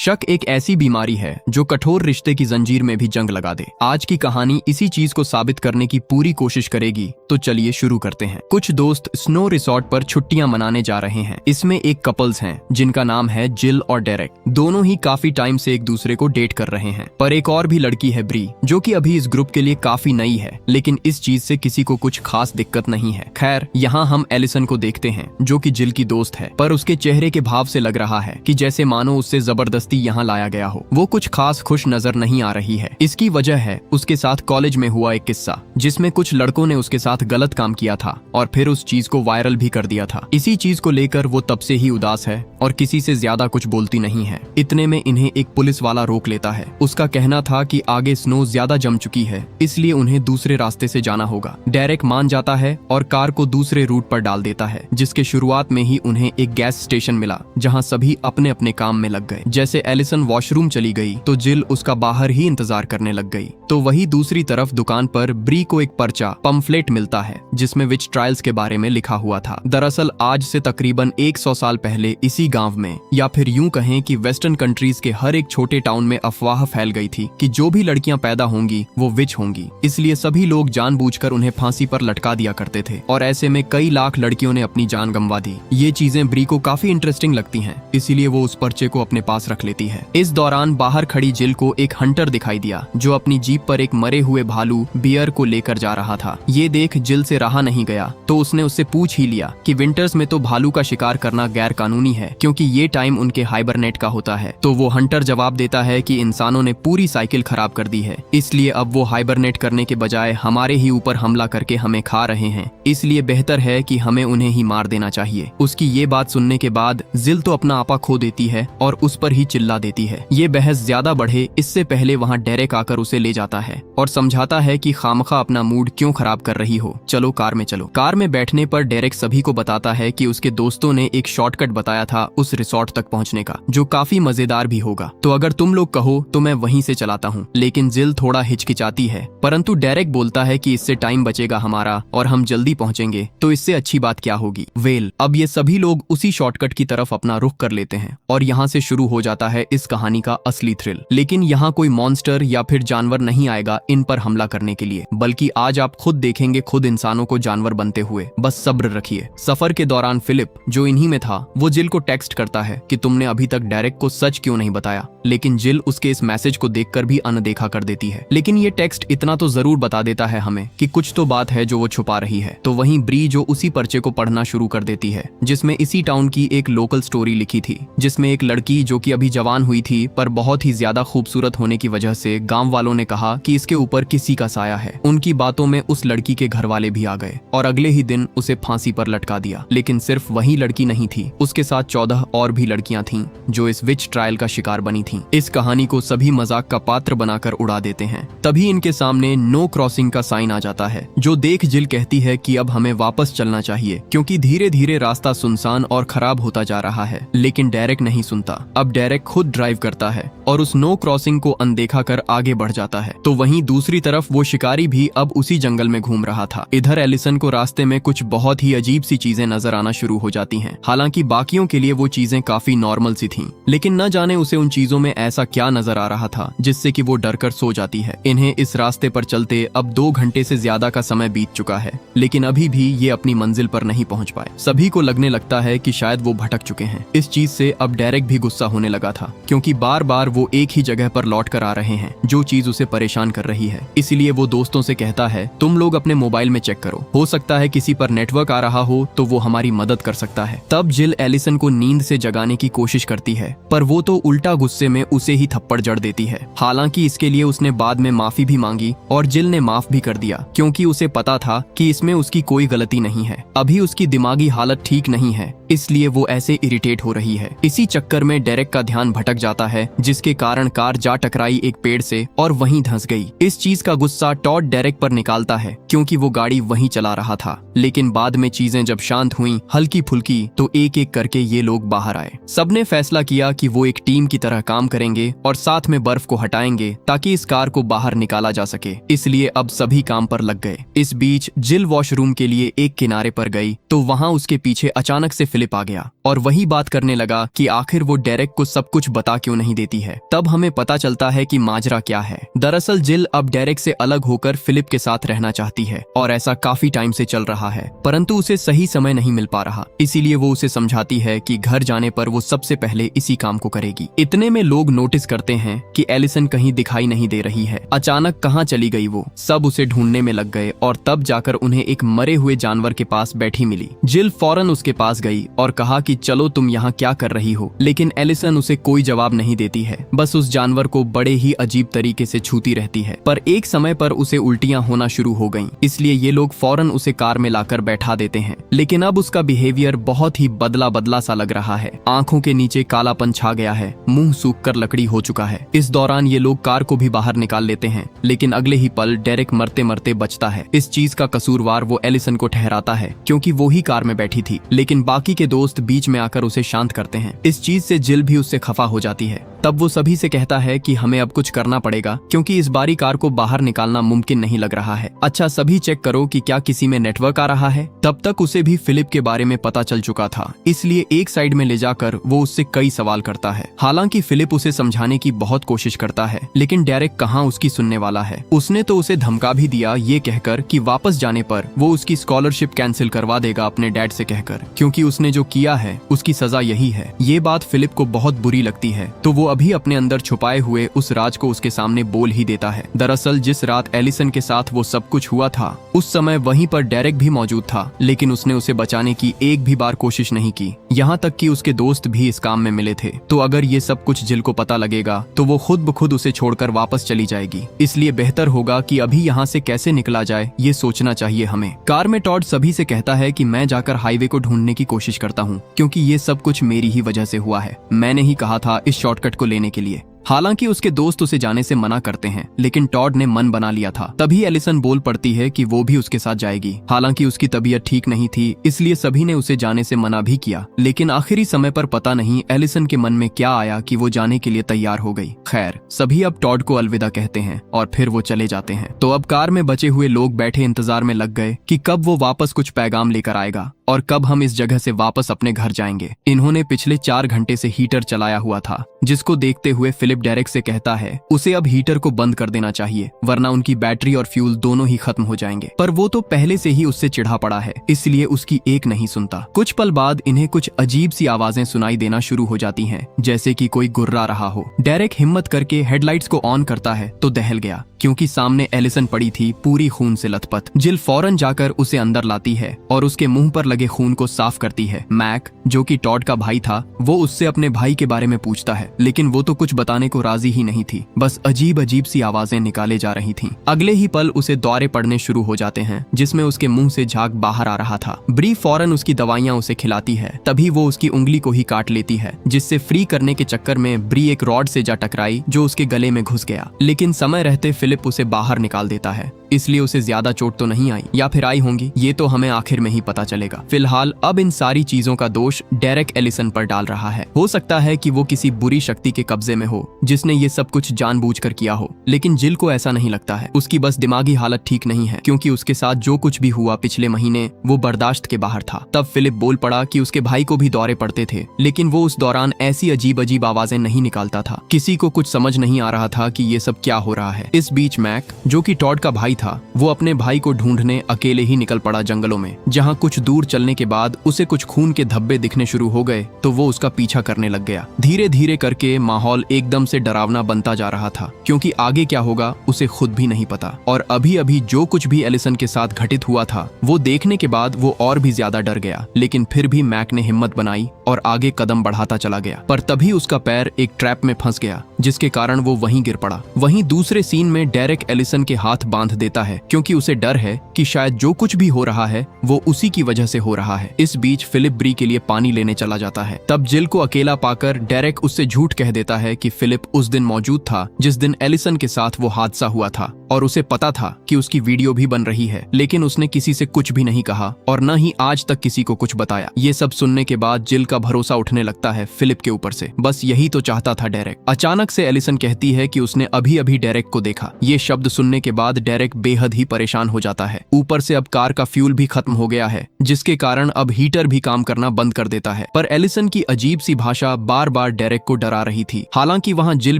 शक एक ऐसी बीमारी है जो कठोर रिश्ते की जंजीर में भी जंग लगा दे। आज की कहानी इसी चीज को साबित करने की पूरी कोशिश करेगी, तो चलिए शुरू करते हैं। कुछ दोस्त स्नो रिसोर्ट पर छुट्टियां मनाने जा रहे हैं। इसमें एक कपल्स हैं जिनका नाम है जिल और डेरेक। दोनों ही काफी टाइम से एक दूसरे को डेट कर रहे हैं। पर एक और भी लड़की है ब्री, जो कि अभी इस ग्रुप के लिए काफी नई है, लेकिन इस चीज से किसी को कुछ खास दिक्कत नहीं है। खैर, यहाँ हम एलिसन को देखते हैं जो कि जिल की दोस्त है, पर उसके चेहरे के भाव से लग रहा है कि जैसे मानो उससे जबरदस्ती यहाँ लाया गया हो। वो कुछ खास खुश नजर नहीं आ रही है। इसकी वजह है उसके साथ कॉलेज में हुआ एक किस्सा, जिसमें कुछ लड़कों ने उसके साथ गलत काम किया था और फिर उस चीज को वायरल भी कर दिया था। इसी चीज को लेकर वो तब से ही उदास है और किसी से ज्यादा कुछ बोलती नहीं है। इतने में इन्हें एक पुलिस वाला रोक लेता है। उसका कहना था कि आगे स्नो ज्यादा जम चुकी है, इसलिए उन्हें दूसरे रास्ते से जाना होगा। डेरेक मान जाता है और कार को दूसरे रूट पर डाल देता है, जिसके शुरुआत में ही उन्हें एक गैस स्टेशन मिला जहाँ सभी अपने अपने काम में लग गए। जैसे एलिसन वॉशरूम चली गई तो जिल उसका बाहर ही इंतजार करने लग गई। तो वही दूसरी तरफ दुकान पर ब्री को एक पर्चा पंफलेट मिलता है जिसमें विच ट्रायल्स के बारे में लिखा हुआ था। दरअसल आज से तकरीबन 100 साल पहले इसी गांव में, या फिर यूं कहें कि वेस्टर्न कंट्रीज के हर एक छोटे टाउन में अफवाह फैल गई थी कि जो भी लड़कियां पैदा होंगी वो विच होंगी। इसलिए सभी लोग जानबूझकर उन्हें फांसी पर लटका दिया करते थे और ऐसे में कई लाख लड़कियों ने अपनी जान गंवा दी। ये चीजें ब्री को काफी इंटरेस्टिंग लगती हैं, इसीलिए वो उस पर्चे को अपने पास रख लेती है। इस दौरान बाहर खड़ी जिल को एक हंटर दिखाई दिया जो अपनी जीप पर एक मरे हुए भालू बियर को लेकर जा रहा था। ये देख जिल से रहा नहीं गया तो उसने उससे पूछ ही लिया कि विंटर्स में तो भालू का शिकार करना गैर कानूनी है, क्योंकि ये टाइम उनके हाइबरनेट का होता है। तो वो हंटर जवाब देता है कि इंसानों ने पूरी साइकिल खराब कर दी है, इसलिए अब वो हाइबरनेट करने के बजाय हमारे ही ऊपर हमला करके हमें खा रहे हैं, इसलिए बेहतर है कि हमें उन्हें ही मार देना चाहिए। उसकी ये बात सुनने के बाद जिल तो अपना आपा खो देती है और उस पर ही चिल्ला देती है। ये बहस ज्यादा बढ़े इससे पहले वहाँ डेरेक आकर उसे ले जाता है और समझाता है कि खामखा अपना मूड क्यों खराब कर रही हो, चलो कार में चलो। कार में बैठने पर डेरेक सभी को बताता है कि उसके दोस्तों ने एक शॉर्टकट बताया था उस रिसोर्ट तक पहुँचने का, जो काफी मजेदार भी होगा, तो अगर तुम लोग कहो तो मैं वहीं से चलाता हूँ। लेकिन जिल थोड़ा हिचकिचाती है, परंतु डेरेक बोलता है कि इससे टाइम बचेगा हमारा और हम जल्दी पहुँचेंगे, तो इससे अच्छी बात क्या होगी। वेल, अब ये सभी लोग उसी शॉर्टकट की तरफ अपना रुख कर लेते हैं और यहाँ से शुरू हो जाता है इस कहानी का असली थ्रिल। लेकिन यहाँ कोई मॉन्स्टर या फिर जानवर नहीं आएगा इन पर हमला करने के लिए, बल्कि आज आप खुद देखेंगे खुद इंसानों को जानवर बनते हुए। बस सब्र रखिए। सफर के दौरान फिलिप, जो इन्हीं में था, वो जिल को टेक्स्ट करता है कि तुमने अभी तक डेरेक को सच क्यों नहीं बताया, लेकिन जिल उसके इस मैसेज को देखकर भी अनदेखा कर देती है। लेकिन ये टेक्स्ट इतना तो जरूर बता देता है हमें कि कुछ तो बात है जो वो छुपा रही है। तो वहीं ब्री जो उसी पर्चे को पढ़ना शुरू कर देती है जिसमें इसी टाउन की एक लोकल स्टोरी लिखी थी, जिसमें एक लड़की जो कि अभी जवान हुई थी पर बहुत ही ज्यादा खूबसूरत होने की वजह से गांव वालों ने कहा कि इसके ऊपर किसी का साया है। उनकी बातों में उस लड़की के घर वाले भी आ गए और अगले ही दिन उसे फांसी पर लटका दिया। लेकिन सिर्फ वही लड़की नहीं थी, उसके साथ 14 और भी लड़कियां थीं जो इस विच ट्रायल का शिकार बनी थीं। इस कहानी को सभी मजाक का पात्र बनाकर उड़ा देते हैं। तभी इनके सामने नो क्रॉसिंग का साइन आ जाता है, जो देख जिल कहती है कि अब हमें वापस चलना चाहिए, क्योंकि धीरे धीरे रास्ता सुनसान और खराब होता जा रहा है। लेकिन डेरेक नहीं सुनता। अब डेरेक खुद ड्राइव करता है और उस नो क्रॉसिंग को अनदेखा कर आगे बढ़ जाता है। तो वहीं दूसरी तरफ वो शिकारी भी अब उसी जंगल में घूम रहा था। इधर एलिसन को रास्ते में कुछ बहुत ही अजीब सी चीजें नजर आना शुरू हो जाती हैं। हालांकि बाकियों के लिए वो चीजें काफी नॉर्मल सी थीं, लेकिन न जाने उसे उन चीजों में ऐसा क्या नजर आ रहा था जिससे कि वो डरकर सो जाती है। इन्हें इस रास्ते पर चलते अब 2 घंटे से ज्यादा का समय बीत चुका है, लेकिन अभी भी ये अपनी मंजिल पर नहीं पहुंच पाए। सभी को लगने लगता है कि शायद वो भटक चुके हैं। इस चीज से अब डेरेक भी गुस्सा होने लगा था, क्योंकि बार बार वो एक ही जगह पर लौट कर आ रहे हैं, जो चीज उसे परेशान कर रही है। इसीलिए वो दोस्तों से कहता है, तुम लोग अपने मोबाइल में चेक करो, हो सकता है किसी पर नेटवर्क आ रहा हो तो वो हमारी मदद कर सकता है। तब जिल एलिसन को नींद से जगाने की कोशिश करती है, पर वो तो उल्टा गुस्से में उसे ही थप्पड़ जड़ देती है। हालांकि इसके लिए उसने बाद में माफी भी मांगी और जिल ने माफ भी कर दिया, क्योंकि उसे पता था कि इसमें उसकी कोई गलती नहीं है। अभी उसकी दिमागी हालत ठीक नहीं है, इसलिए वो ऐसे इरिटेट हो रही है। इसी चक्कर में डेरेक का ध्यान भटक जाता है, जिसके कारण कार जा टकराई एक पेड़ से और वहीं धंस गई। इस चीज का गुस्सा टॉड डेरेक पर निकालता है, क्योंकि वो गाड़ी वहीं चला रहा था। लेकिन बाद में चीजें जब शांत हुई हल्की फुल्की, तो एक एक करके ये लोग बाहर आए। सबने फैसला किया कि वो एक टीम की तरह काम करेंगे और साथ में बर्फ को हटाएंगे ताकि इस कार को बाहर निकाला जा सके। इसलिए अब सभी काम पर लग गए। इस बीच जिल वॉशरूम के लिए एक किनारे पर गई तो वहां उसके पीछे अचानक से फिलिप आ गया और वही बात करने लगा कि आखिर वो डेरेक को सब कुछ बता क्यों नहीं देती है। तब हमें पता चलता है कि माजरा क्या है। दरअसल जिल अब डेरेक से अलग होकर फिलिप के साथ रहना चाहती है और ऐसा काफी टाइम से चल रहा है, परंतु उसे सही समय नहीं मिल पा रहा। इसीलिए वो उसे समझाती है कि घर जाने पर वो सबसे पहले इसी काम को करेगी। इतने में लोग नोटिस करते हैं कि एलिसन कहीं दिखाई नहीं दे रही है। अचानक कहाँ चली गई वो। सब उसे ढूंढने में लग गए और तब जाकर उन्हें एक मरे हुए जानवर के पास बैठी मिली। जिल फौरन उसके पास गई और कहा कि चलो तुम यहाँ क्या कर रही हो, लेकिन एलिसन उसे कोई जवाब नहीं देती है, बस उस जानवर को बड़े ही अजीब तरीके से छूती रहती है। पर एक समय पर उसे उल्टियां होना शुरू हो गईं, इसलिए ये लोग फौरन उसे कार में लाकर बैठा देते हैं। लेकिन अब उसका बिहेवियर बहुत ही बदला बदला सा लग रहा है। आंखों के नीचे कालापन छा गया है, मुंह सूख कर लकड़ी हो चुका है। इस दौरान ये लोग कार को भी बाहर निकाल लेते हैं, लेकिन अगले ही पल डेरेक मरते मरते बचता है। इस चीज का कसूरवार वो एलिसन को ठहराता है, क्योंकि वो ही कार में बैठी थी। लेकिन बाकी के दोस्त बीच में आकर उसे शांत करते हैं। इस चीज से जिल भी उससे खफा हो जाती है। तब वो सभी से कहता है कि हमें अब कुछ करना पड़ेगा, क्योंकि इस बारी कार को बाहर निकालना मुमकिन नहीं लग रहा है। अच्छा, सभी चेक करो कि क्या किसी में नेटवर्क आ रहा है। तब तक उसे भी फिलिप के बारे में पता चल चुका था, इसलिए एक साइड में ले जाकर वो उससे कई सवाल करता है। हालांकि फिलिप उसे समझाने की बहुत कोशिश करता है, लेकिन डेरेक कहाँ उसकी सुनने वाला है। उसने तो उसे धमका भी दिया, ये कहकर कि वापस जाने पर वो उसकी स्कॉलरशिप कैंसिल करवा देगा अपने डैड से कहकर, क्योंकि उसने जो किया है उसकी सजा यही है। ये बात फिलिप को बहुत बुरी लगती है, तो वो अभी अपने अंदर छुपाए हुए उस राज को उसके सामने बोल ही देता है। दरअसल जिस रात एलिसन के साथ वो सब कुछ हुआ था, उस समय वहीं पर डेरेक भी मौजूद था, लेकिन उसने उसे बचाने की एक भी बार कोशिश नहीं की। यहाँ तक कि उसके दोस्त भी इस काम में मिले थे। तो अगर ये सब कुछ जिल को पता लगेगा तो वो खुद ब खुद उसे छोड़कर वापस चली जाएगी। इसलिए बेहतर होगा कि अभी यहाँ से कैसे निकला जाए ये सोचना चाहिए हमें। कार में टॉड सभी से कहता है कि मैं जाकर हाईवे को ढूंढने की कोशिश करता हूँ, क्योंकि ये सब कुछ मेरी ही वजह से हुआ है। मैंने ही कहा था इस शॉर्टकट को लेने के लिए। हालांकि उसके दोस्त उसे जाने से मना करते हैं, लेकिन टॉड ने मन बना लिया था। तभी एलिसन बोल पड़ती है कि वो भी उसके साथ जाएगी। हालांकि उसकी तबीयत ठीक नहीं थी, इसलिए सभी ने उसे जाने से मना भी किया। लेकिन आखिरी समय पर पता नहीं एलिसन के मन में क्या आया कि वो जाने के लिए तैयार हो गई। खैर, सभी अब टॉड को अलविदा कहते हैं और फिर वो चले जाते हैं। तो अब कार में बचे हुए लोग बैठे इंतजार में लग गए कि कब वो वापस कुछ पैगाम लेकर आएगा और कब हम इस जगह से वापस अपने घर जाएंगे। इन्होंने पिछले 4 घंटे से हीटर चलाया हुआ था, जिसको देखते हुए फिलिप डेरेक से कहता है उसे अब हीटर को बंद कर देना चाहिए, वरना उनकी बैटरी और फ्यूल दोनों ही खत्म हो जाएंगे। पर वो तो पहले से ही उससे चिढ़ा पड़ा है, इसलिए उसकी एक नहीं सुनता। कुछ पल बाद इन्हें कुछ अजीब सी आवाजें सुनाई देना शुरू हो जाती हैं, जैसे कि कोई गुर्रा रहा हो। डेरेक हिम्मत करके हेडलाइट्स को ऑन करता है तो दहल गया, क्योंकि सामने एलिसन पड़ी थी पूरी खून से लथपथ। जिल फौरन जाकर उसे अंदर लाती है और उसके मुंह पर लगे खून को साफ करती है। मैक, जो कि टॉड का भाई था, वो उससे अपने भाई के बारे में पूछता है, लेकिन वो तो कुछ बताने को राजी ही नहीं थी, बस अजीब अजीब सी आवाजें निकाले जा रही थीं। अगले ही पल उसे दौरे पड़ने शुरू हो जाते हैं, जिसमें उसके मुंह से झाग बाहर आ रहा था। ब्री फौरन उसकी दवाइयां उसे खिलाती है, तभी वो उसकी उंगली को ही काट लेती है, जिससे फ्री करने के चक्कर में ब्री एक रॉड से जा टकराई जो उसके गले में घुस गया। लेकिन समय रहते फिलिप उसे बाहर निकाल देता है, इसलिए उसे ज्यादा चोट तो नहीं आई, या फिर आई होंगी, ये तो हमें आखिर में ही पता चलेगा। फिलहाल अब इन सारी चीजों का दोष डेरेक एलिसन पर डाल रहा है। हो सकता है कि वो किसी बुरी शक्ति के कब्जे में हो, जिसने ये सब कुछ जानबूझकर किया हो, लेकिन जिल को ऐसा नहीं लगता है। उसकी बस दिमागी हालत ठीक नहीं है, क्योंकि उसके साथ जो कुछ भी हुआ पिछले महीने वो बर्दाश्त के बाहर था। तब फिलिप बोल पड़ा कि उसके भाई को भी दौरे पड़ते थे, लेकिन वो उस दौरान ऐसी अजीब अजीब आवाजें नहीं निकालता था। किसी को कुछ समझ नहीं आ रहा था कि ये सब क्या हो रहा है। इस बीच मैक, जो कि टॉड का भाई था, वो अपने भाई को ढूंढने अकेले ही निकल पड़ा जंगलों में। जहाँ कुछ दूर चलने के बाद उसे कुछ खून के धब्बे दिखने शुरू हो गए, तो वो उसका पीछा करने लग गया। धीरे धीरे करके माहौल एकदम से डरावना बनता जा रहा था, क्योंकि आगे क्या होगा उसे खुद भी नहीं पता। और अभी अभी जो कुछ भी एलिसन के साथ घटित हुआ था, वो देखने के बाद वो और भी ज्यादा डर गया। लेकिन फिर भी मैक ने हिम्मत बनाई और आगे कदम बढ़ाता चला गया। पर तभी उसका पैर एक ट्रैप में फंस गया, जिसके कारण वो वहीं गिर पड़ा। वहीं दूसरे सीन में डेरेक एलिसन के हाथ बांध देता है, क्योंकि उसे डर है कि शायद जो कुछ भी हो रहा है वो उसी की वजह से हो रहा है। इस बीच फिलिप ब्री के लिए पानी लेने चला जाता है। तब जिल को अकेला पाकर डेरेक उससे झूठ कह देता है कि फिलिप उस दिन मौजूद था जिस दिन एलिसन के साथ वो हादसा हुआ था, और उसे पता था कि उसकी वीडियो भी बन रही है, लेकिन उसने किसी से कुछ भी नहीं कहा और न ही आज तक किसी को कुछ बताया। ये सब सुनने के बाद जिल का भरोसा उठने लगता है फिलिप के ऊपर से। बस यही तो चाहता था डेरेक। अचानक से एलिसन कहती है कि उसने अभी अभी डेरेक को देखा। ये शब्द सुनने के बाद डेरेक बेहद ही परेशान हो जाता है। ऊपर से अब कार का फ्यूल भी खत्म हो गया है, जिसके कारण अब हीटर भी काम करना बंद कर देता है। पर एलिसन की अजीब सी भाषा बार बार डेरेक को डरा रही थी। हालांकि वहाँ जिल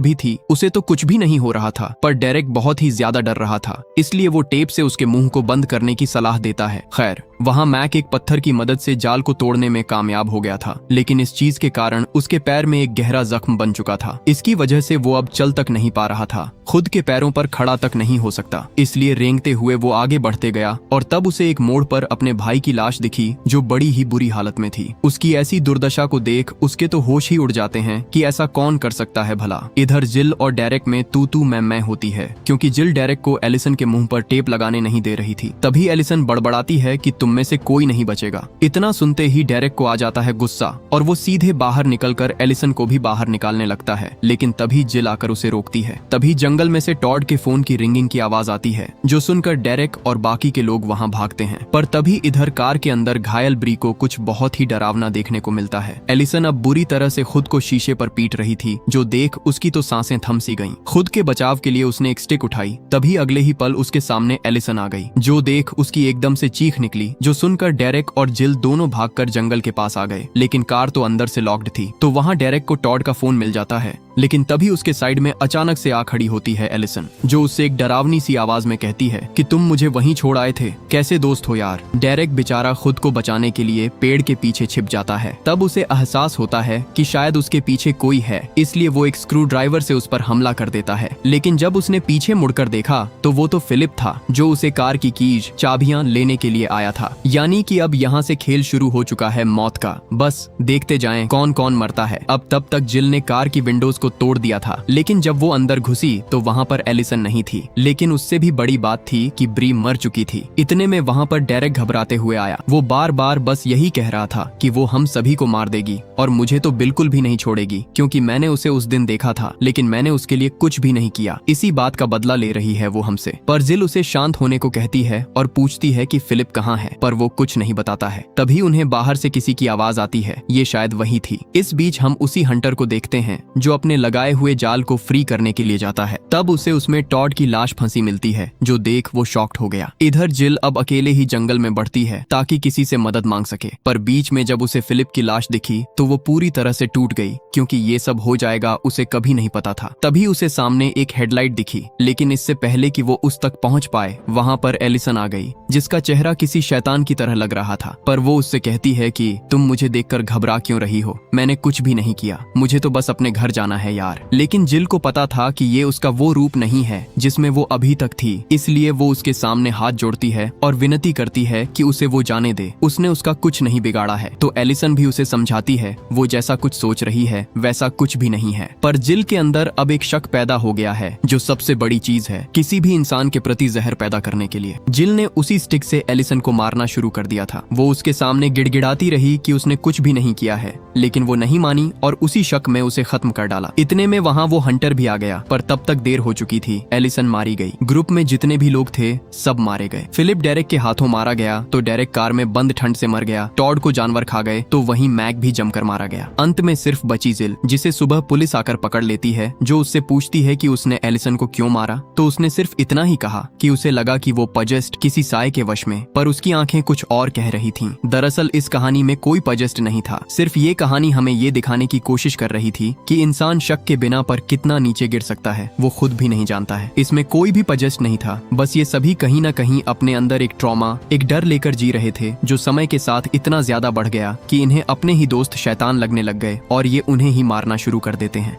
भी थी, उसे तो कुछ भी नहीं हो रहा था, पर डेरेक बहुत ही ज्यादा डर रहा था, इसलिए वो टेप से उसके मुंह को बंद करने की सलाह देता है। खैर, वहाँ मैक एक पत्थर की मदद से जाल को तोड़ने में कामयाब हो गया था, लेकिन इस चीज के कारण उसके पैर में एक गहरा जख्म बन चुका था। इसकी वजह से वो अब चल तक नहीं पा रहा था, खुद के पैरों पर खड़ा तक नहीं हो सकता। इसलिए रेंगते हुए वो आगे बढ़ते गया और तब उसे एक मोड़ पर अपने भाई की लाश दिखी, जो बड़ी ही बुरी हालत में थी। उसकी ऐसी दुर्दशा को देख उसके तो होश ही उड़ जाते हैं कि ऐसा कौन कर सकता है भला। इधर जिल और डेरेक में तू तू मैं होती है, क्योंकि जिल डेरेक को एलिसन के मुंह पर टेप लगाने नहीं दे रही थी। तभी एलिसन बड़बड़ाती है कि तुम में से कोई नहीं बचेगा। इतना सुनते ही डेरेक को आ जाता है गुस्सा और वो सीधे बाहर निकलकर एलिसन को भी बाहर निकालने लगता है, लेकिन तभी जिल आकर उसे रोकती है। तभी जंगल में से टॉड के फोन की रिंगिंग की आवाज आती है, जो सुनकर डेरेक और बाकी के लोग वहां भागते हैं। पर तभी इधर कार के अंदर घायल ब्री को कुछ बहुत ही डरावना देखने को मिलता है। एलिसन अब बुरी तरह से खुद को शीशे पर पीट रही थी, जो देख उसकी तो सांसें थम सी गईं। खुद के बचाव के लिए उसने एक स्टिक उठाई। तभी अगले ही पल उसके सामने एलिसन आ गई, जो देख उसकी एकदम से चीख निकली, जो सुनकर डेरेक और जिल दोनों भागकर जंगल के पास आ गए। लेकिन कार तो अंदर से लॉक्ड थी। तो वहाँ डेरेक को टॉड का फोन मिल जाता है, लेकिन तभी उसके साइड में अचानक से आ खड़ी होती है एलिसन, जो उससे एक डरावनी सी आवाज में कहती है कि तुम मुझे वहीं छोड़ आए थे, कैसे दोस्त हो यार। डेरेक बेचारा खुद को बचाने के लिए पेड़ के पीछे छिप जाता है। तब उसे एहसास होता है कि शायद उसके पीछे कोई है, इसलिए वो एक स्क्रू ड्राइवर से उस पर हमला कर देता है। लेकिन जब उसने पीछे मुड़कर देखा तो वो तो फिलिप था, जो उसे कार की कीज चाबियां लेने के लिए आया था। यानी कि अब यहाँ से खेल शुरू हो चुका है मौत का। बस देखते जाएं कौन कौन मरता है। अब तब तक जिल ने कार की विंडोज को तोड़ दिया था, लेकिन जब वो अंदर घुसी तो वहाँ पर एलिसन नहीं थी। लेकिन उससे भी बड़ी बात थी कि ब्री मर चुकी थी। इतने में वहाँ पर डेरेक घबराते हुए आया। वो बार बार बस यही कह रहा था कि वो हम सभी को मार देगी और मुझे तो बिल्कुल भी नहीं छोड़ेगी, क्योंकि मैंने उसे उस दिन देखा था, लेकिन मैंने उसके लिए कुछ भी नहीं किया। इसी बात का बदला ले रही है वो हमसे। पर जिल उसे शांत होने को कहती है और पूछती है कि फिलिप कहाँ है, पर वो कुछ नहीं बताता है। तभी उन्हें बाहर से किसी की आवाज आती है, ये शायद वही थी। इस बीच हम उसी हंटर को देखते हैं, जो अपने लगाए हुए जाल को फ्री करने के लिए जाता है। तब उसे उसमें टॉड की लाश फंसी मिलती है, जो देख वो शॉक्ड हो गया। इधर जिल अब अकेले ही जंगल में बढ़ती है ताकि किसी से मदद मांग सके। पर बीच में जब उसे फिलिप की लाश दिखी तो वो पूरी तरह से टूट गई, क्योंकि ये सब हो जाएगा उसे कभी नहीं पता था। तभी उसे सामने एक हेडलाइट दिखी, लेकिन इससे पहले कि वो उस तक पहुंच पाए, वहां पर एलिसन आ गई, जिसका चेहरा किसी शैतान की तरह लग रहा था। पर वो उससे कहती है कि तुम मुझे देखकर घबरा क्यों रही हो, मैंने कुछ भी नहीं किया, मुझे तो बस अपने घर जाना है यार। लेकिन जिल को पता था कि ये उसका वो रूप नहीं है जिसमें वो अभी तक थी, इसलिए वो उसके सामने हाथ जोड़ती है और विनती करती है कि उसे वो जाने दे, उसने उसका कुछ नहीं बिगाड़ा है। तो एलिसन भी उसे समझाती है वो जैसा कुछ सोच रही है वैसा कुछ भी नहीं है। पर जिल के अंदर अब एक शक पैदा हो गया है, जो सबसे बड़ी चीज है किसी भी इंसान के प्रति जहर पैदा करने के लिए। जिल ने उसी स्टिक से एलिसन को मारना शुरू कर दिया था। वो उसके सामने गिड़गिड़ाती रही कि उसने कुछ भी नहीं किया है, लेकिन वो नहीं मानी और उसी शक में उसे खत्म कर डाला। इतने में वहाँ वो हंटर भी आ गया, पर तब तक देर हो चुकी थी। एलिसन मारी गई। ग्रुप में जितने भी लोग थे सब मारे गए। फिलिप डेरेक के हाथों मारा गया तो डेरेक कार में बंद ठंड से मर गया। टॉड को जानवर खा गए तो वहीं मैक भी जमकर मारा गया। अंत में सिर्फ बची जिल, जिसे सुबह पुलिस आकर पकड़ लेती है, जो उससे पूछती है कि उसने एलिसन को क्यों मारा। तो उसने सिर्फ इतना ही कहा कि उसे लगा कि वो पजेस्ट किसी साए के वश में, पर उसकी आंखें कुछ और कह रही थीं। दरअसल इस कहानी में कोई पजेस्ट नहीं था। सिर्फ ये कहानी हमें ये दिखाने की कोशिश कर रही थी कि इंसान शक के बिना पर कितना नीचे गिर सकता है, वो खुद भी नहीं जानता है। इसमें कोई भी पजेस्ट नहीं था, बस ये सभी कहीं ना कहीं अपने अंदर एक ट्रॉमा, एक डर लेकर जी रहे थे, जो समय के साथ इतना ज्यादा बढ़ गया कि इन्हें अपने ही दोस्त शैतान लगने लग गए और ये उन्हें ही मारना शुरू कर देते हैं।